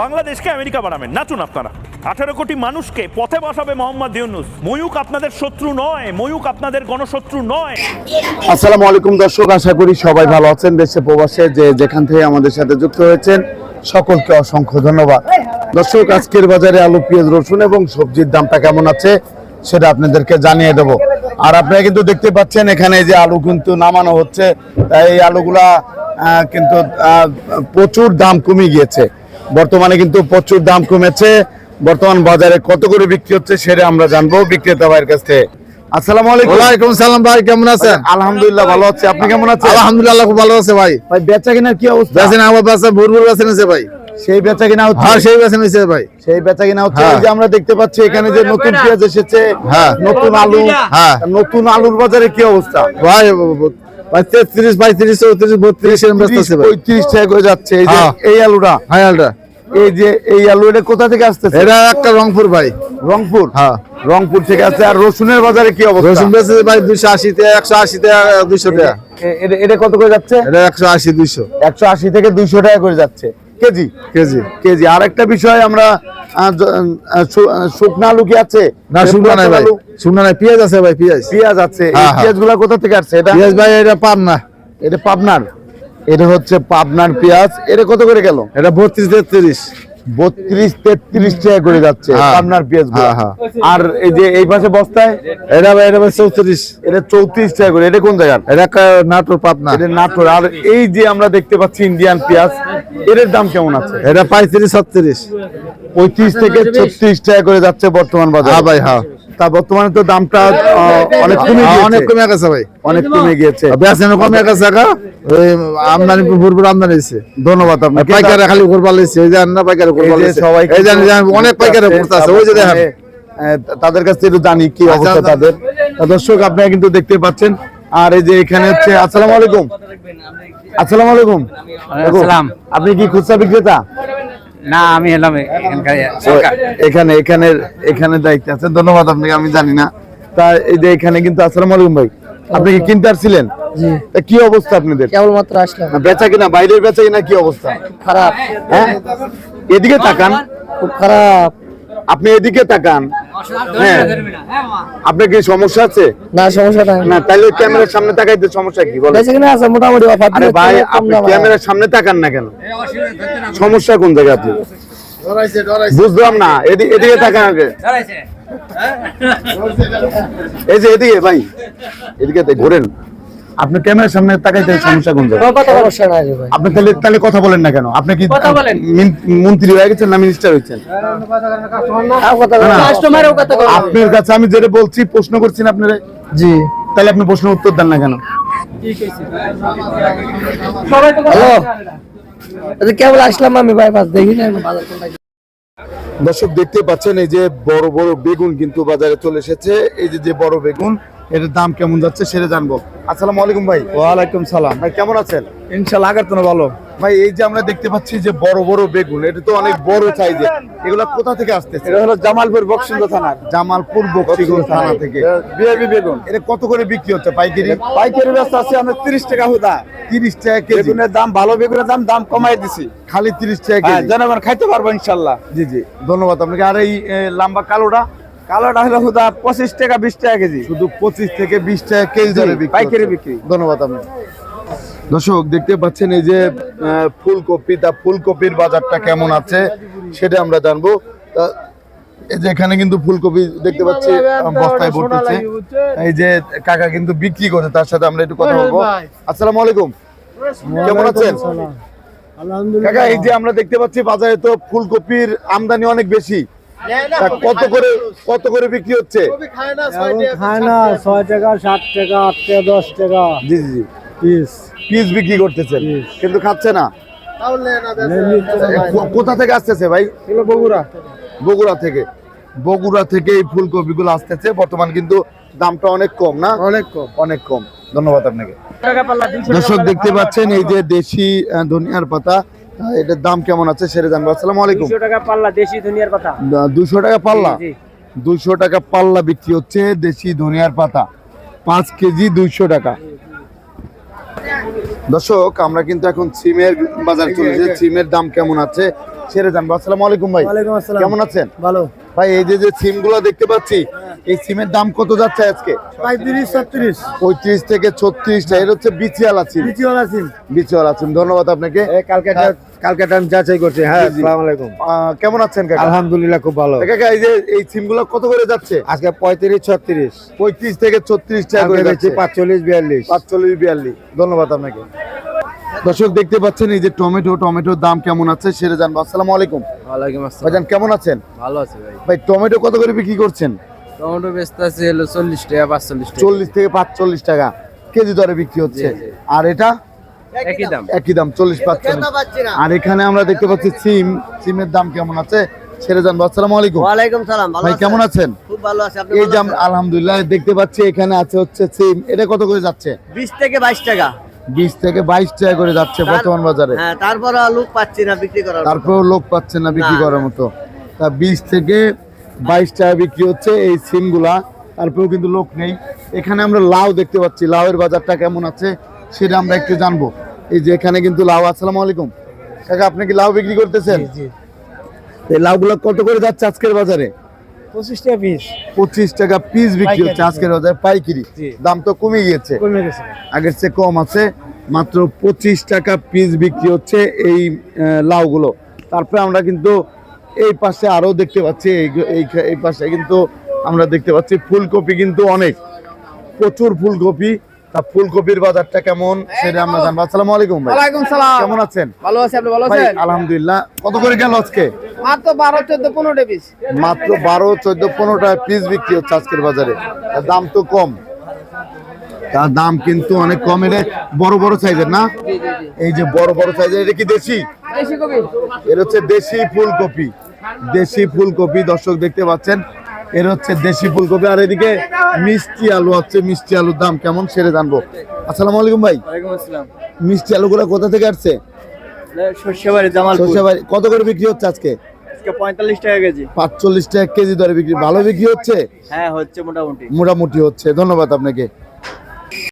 বাংলাদেশকে আমেরিকা বানাবেন, নাচুন আপনারা। 18 কোটি মানুষকে পথে বসাবে মোহাম্মদ ইউনূস। ময়ূক আপনাদের শত্রু নয়, ময়ূক আপনাদের গণশত্রু নয়। আসসালামু আলাইকুম দর্শক, আশা করি সবাই ভালো আছেন। দেশে প্রবাসে যে যেখান থেকে আমাদের সাথে যুক্ত হয়েছেন সকলকে অসংখ্য ধন্যবাদ। দর্শক, আজকের বাজারে আলু, পেঁয়াজ, রসুন এবং সবজির দামটা কেমন আছে সেটা আপনাদেরকে জানিয়ে দেব। আর আপনারা কিন্তু দেখতে পাচ্ছেন এখানে যে আলু কিন্তু নামানো হচ্ছে, এই আলুগুলা কিন্তু প্রচুর দাম কমে গিয়েছে। বর্তমানে কিন্তু প্রচুর দাম কমেছে। বর্তমান বাজারে কত করে বিক্রি হচ্ছে সেটা আমরা জানবো বিক্রেতা ভাইয়ের কাছ থেকে। আসসালামু আলাইকুম। ওয়ালাইকুম সালাম ভাই, কেমন আছেন? আলহামদুলিল্লাহ ভালো আছি, আপনি কেমন আছেন? আলহামদুলিল্লাহ খুব ভালো আছে ভাই। ভাই বেচা কিনার কি অবস্থা? বেচেন আমার বাসা ভুরভুর বেচেন আছে ভাই। সেই বেচা কিনা হচ্ছে? হ্যাঁ সেই বেচেন হইছে ভাই, সেই বেচা কিনা হচ্ছে। হ্যাঁ। এই যে আমরা দেখতে পাচ্ছি এখানে যে নতুন পেঁয়াজ এসেছে, হ্যাঁ নতুন আলু, হ্যাঁ নতুন আলুর বাজারে কি অবস্থা? ভাই 33, 35, 34, 32 এরকম বেচতে আছে ভাই। 35 টাকা করে যাচ্ছে। এই যে হ্যাঁ। এই আলুটা, হ্যাঁ আলটা এই যে এই আলু, এটা কোথা থেকে আসতেছে? এটা একটা রংপুর ভাই। রংপুর? হ্যাঁ রংপুর থেকে আসছে। আর রসুনের বাজারে কি অবস্থা? রসুন বেচে ভাই 280 টাকা, 180 টাকা, 200 টাকা। এটা কত করে যাচ্ছে? এটা 180, 200, 180 থেকে 200 টাকা করে যাচ্ছে কেজি। KG KG. আর একটা বিষয়, আমরা শুকনা আলু কি আছে? না শুকনো নাই ভাই, শুকনো নাই, পেঁয়াজ আছে ভাই, পেঁয়াজ পেঁয়াজ আছে। এই হ্যাঁ, হ্যাঁ। পেঁয়াজ গুলা কোথা থেকে আসছে? এটা পেঁয়াজ ভাই এটা পাম না, এটা পাবনার। এটা হচ্ছে পাবনার পেঁয়াজ। এটা কত করে গেল? এটা 32, 33, 32-33 টাকা করে যাচ্ছে হ্যাঁ। পাবনার পেঁয়াজ। হ্যাঁ, হ্যাঁ। আর এই যে এই পাশে বস্তায় এটা ভাই 34, এটা 34 টাকা করে। এটা কোন জায়গার? এটা একটা নাটোর পাবনা। এটা নাটোর। আর এই যে আমরা দেখতে পাচ্ছি ইন্ডিয়ান পেঁয়াজ, এর দাম কেমন আছে? এটা 35, 36, 35 থেকে 36 টাকা করে যাচ্ছে বর্তমান বাজারে। হ্যাঁ ভাই হ্যাঁ। তা বর্তমানে তো দামটা অনেক কমে গিয়েছে। অনেক কমে গেছে ভাই, অনেক কমে গিয়েছে। বেচেন কমে গেছে টাকা। ওই আমদানি ভরপুর আমদানি হয়েছে। ধন্যবাদ আপনাকে। পাইকারে খালি করবার লাইছে, এই যে না পাইকারে করবার লাইছে সবাই এই জানি অনেক পাইকারে করতেছে, ওই যে দেখেন তাদের কাছ থেকে একটু জানি কি অবস্থা তাদের। তা দর্শক, আপনারা কিন্তু দেখতে পাচ্ছেন। আর এই যে এখানে হচ্ছে, আসসালামু আলাইকুম। আসসালামু আলাইকুম। আপনি কি খুচরা বিক্রেতা? না, আমি এলাম এখানে এখানে এখানে দায়িত্বে আছেন। ধন্যবাদ আপনাকে, আমি জানি না। তা এই যে এখানে কিন্তু, আসসালামু আলাইকুম ভাই, আপনি কি কিনতে আসছিলেন? জি। তা কি অবস্থা আপনাদের? কেবলমাত্র আসলাম। বেচা কিনা, বাইরের বেচা কিনা কি অবস্থা? খারাপ, হ্যাঁ, এদিকে তাকান, খুব খারাপ। আপনি এদিকে তাকান। হ্যাঁ, আপনার কি সমস্যা আছে? না, সমস্যা নাই। না, তাহলে ক্যামেরার সামনে তাকাইতে সমস্যা কি বলেন? বেঁচে কিনা আছে মোটামুটি অফার আরে দিলে ভাই, চলে, কম আপনি দাম হয়। ক্যামেরার সামনে তাকান না কেন? সমস্যা কোন জায়গায় আপনি? বুঝলাম না, এদিকে তাকান আগে। এই যে এদিকে ভাই, এদিকে ঘোরেন। আপনি ক্যামেরার সামনে তাকাইতে সমস্যা কোন জায়গায়? সমস্যা নাই রে ভাই। আপনি তাহলে কথা বলেন না কেন? আপনি কি মন্ত্রী হয়ে গেছেন না মিনিস্টার হয়েছেন? কাস্টমারেও কথা বলে। আপনার কাছে আমি যেটা বলছি, প্রশ্ন করছি না আপনারা, জি। তাহলে আপনি প্রশ্ন উত্তর দেন না কেন? হ্যালো, এই যে কেবল আসলাম আমি বাইপাস, দেখি না বাজার কোনটা কি। দর্শক দেখতে পাচ্ছেন, এই যে বড় বড় বেগুন কিন্তু বাজারে চলে এসেছে। এই যে বড় বেগুন, এর দাম কেমন যাচ্ছে সেটা জানবো। আসসালামু আলাইকুম ভাই। ওয়ালাইকুম সালাম ভাই কেমন আছেন? ইনশাআল্লাহ আগের তো ভালো ভাই এই যে আমরা দেখতে পাচ্ছি যে বড় বড় বেগুন, এটা তো অনেক বড় সাইজের, এগুলা কোথা থেকে আসতেছে? এটা হলো জামালপুর বক্সিংগঞ্জ থানার জামালপুর বক্সিগঞ্জ থানা থেকে। বিআইবি বেগুন। এটা কত করে বিক্রি হচ্ছে পাইকারি? পাইকারি ব্যবসা আছে আমরা 30 টাকা হুদা। 30 টাকা কেজি। বেগুনের দাম, ভালো বেগুনের দাম কমাই দিছি। খালি 30 টাকা হ্যাঁ, কেজি। জনগণ খাইতে পারবো ইনশাআল্লাহ। জি জি, ধন্যবাদ আপনাকে। আর এই লম্বা কালোটা? কালোটা হলো হুদা 25 টাকা, 20 টাকা কেজি। শুধু 25 থেকে 20 টাকা কেজি জি, দরে বিক্রি পাইকারি হচ্ছে। বিক্রি। ধন্যবাদ আপনাকে। দর্শক দেখতে পাচ্ছেন এই যে ফুলকপি, তা ফুলকপির বাজারটা কেমন আছে সেটা আমরা জানবো। তা এই যে এখানে কিন্তু ফুলকপি দেখতে পাচ্ছি বস্তায় ভর্তিছে। এই যে কাকা কিন্তু বিক্রি করে, তার সাথে আমরা একটু কথা বলবো। আসসালামু আলাইকুম, কেমন আছেন? কাকা, এই যে আমরা দেখতে পাচ্ছি বাজারে তো ফুলকপির আমদানি অনেক বেশি, তা কত করে বিক্রি হচ্ছে? খায় না 6 টাকা, 7 টাকা, 8 টাকা, 10 টাকা জি জি জি, পিস। পিস বিক্রি করতেছেন, কিন্তু খাচ্ছে না। কোথা থেকে আসতেছে ভাই? বগুড়া। বগুড়া থেকে। বগুড়া থেকে এই ফুলকপিগুলো আসতেছে। বর্তমান কিন্তু দামটা অনেক কম, না? অনেক কম। অনেক কম। ধন্যবাদ আপনাকে। দর্শক দেখতে পাচ্ছেন এই যে দেশি ধনিয়ার পাতা, এটার দাম কেমন আছে সেটা জানবো। আসসালামু আলাইকুম। 200 টাকা পাল্লা দেশি ধনিয়ার পাতা। 200 টাকা পাল্লা? জি। 200 টাকা পাল্লা বিক্রি হচ্ছে দেশি ধনিয়ার পাতা, 5 কেজি 200 টাকা। দর্শক আমরা কিন্তু এখন সিমের বাজার চলেছে, সিমের দাম কেমন আছে সেরে জানবো। আসসালামু আলাইকুম ভাই। ওয়ালাইকুম আসসালাম। কেমন আছেন? ভালো। ভাই এই যে সিম গুলো দেখতে পাচ্ছি, এই সিমের দাম কত যাচ্ছে আজকে? 35 36 35 থেকে 36 টা। এর হচ্ছে বিচিওয়ালা সিম। বিচিওয়ালা সিম। বিচিওয়ালা সিম। ধন্যবাদ আপনাকে। কালকে আমি যাচাই করছি। হ্যাঁ, জি, জি। আসসালামু আলাইকুম। কেমন আছেন কাকা? আলহামদুলিল্লাহ খুব ভালো। কাকা এই যে এই সিম গুলো কত করে যাচ্ছে? আজকে 35 36 35 থেকে 36 টাকা করে যাচ্ছে। 45 42। 45 42। ধন্যবাদ আপনাকে। দর্শক দেখতে পাচ্ছেন এই যে টমেটোর দাম কেমন আছে সেটা জানবো। আসসালামু আলাইকুম। ওয়ালাইকুম আসসালাম। ভাইজান কেমন আছেন? ভালো আছে ভাই। ভাই টমেটো কত করে বিক্রি করছেন? টমেটো বেচতে আছে হলো 40 টাকা 45 টাকা। 40 থেকে 45 টাকা কেজি দরে বিক্রি হচ্ছে। জি, জি। আর এটা একই দাম। একই দাম 40 45। আর এখানে আমরা দেখতে পাচ্ছি সিমের দাম কেমন আছে সেটা জানবো। আসসালামু আলাইকুম। ওয়ালাইকুম সালাম। ভালো ভাই কেমন আছেন? খুব ভালো আছে। আপনি এই যে আলহামদুলিল্লাহ দেখতে পাচ্ছি এখানে আছে হচ্ছে সিম। এটা কত করে যাচ্ছে? 20 থেকে 22 টাকা। 20 থেকে 22 টাকা করে যাচ্ছে বর্তমান বাজারে। হ্যাঁ, তারপর লোক পাচ্ছি না বিক্রি করার। তারপর লোক পাচ্ছে না বিক্রি না, করার মতো। তা 20 থেকে 22 টাকা বিক্রি হচ্ছে এই সিমগুলা। তারপরেও কিন্তু লোক নেই। এখানে আমরা লাউ দেখতে পাচ্ছি, লাউয়ের বাজারটা কেমন আছে সেটা আমরা একটু জানবো। এই যে এখানে কিন্তু লাউ। আসসালামু আলাইকুম কাকা, আপনি কি লাউ বিক্রি করতেছেন? এই লাউগুলো কত করে যাচ্ছে আজকের বাজারে? 25 টাকা পিস। 25 টাকা পিস বিক্রি হচ্ছে আজকের বাজারে পাইকারি। দাম তো কমে গিয়েছে, কমে গেছে। আগের চেয়ে কম আছে। মাত্র 25 টাকা পিস বিক্রি হচ্ছে এই লাউগুলো। তারপরে আমরা কিন্তু এই পাশে আরো দেখতে পাচ্ছি, এই পাশে কিন্তু আমরা দেখতে পাচ্ছি ফুলকপি কিন্তু অনেক, প্রচুর ফুলকপি। তা ফুলকপির বাজারটা কেমন সেটা আমরা জানবো। আসসালামু আলাইকুম ভাই। ওয়ালাইকুম সালাম। কেমন আছেন? ভালো আছি, আপনি ভালো ভাই আছেন? আলহামদুলিল্লাহ। কত করে গেল আজকে? মাত্র 12 14 15 টা পিস। মাত্র 12 14 15 টাকা পিস বিক্রি হচ্ছে আজকের বাজারে। তার দাম তো কম, তার দাম কিন্তু অনেক কম। এটা বড় বড় সাইজের না? এই যে বড় বড় সাইজের, এটা কি দেশি? দেশি কবি। এর হচ্ছে দেশি ফুলকপি। দেশি ফুলকপি দর্শক দেখতে পাচ্ছেন, এর হচ্ছে দেশি ফুলকপি। আর এদিকে মিষ্টি আলু আছে, মিষ্টি আলুর দাম কেমন সেটা জানবো। আসসালামু আলাইকুম ভাই। ওয়ালাইকুম আসসালাম। মিষ্টি আলুগুলো কোথা থেকে আসছে? সরষেবাড়ি জামালপুর। সরষেবাড়ি। কত করে বিক্রি হচ্ছে আজকে? আজকে 45 টাকা কেজি। 45 টাকা কেজি দরে বিক্রি। ভালো বিক্রি হচ্ছে? হ্যাঁ, হচ্ছে মোটামুটি। মোটামুটি হচ্ছে। ধন্যবাদ আপনাকে।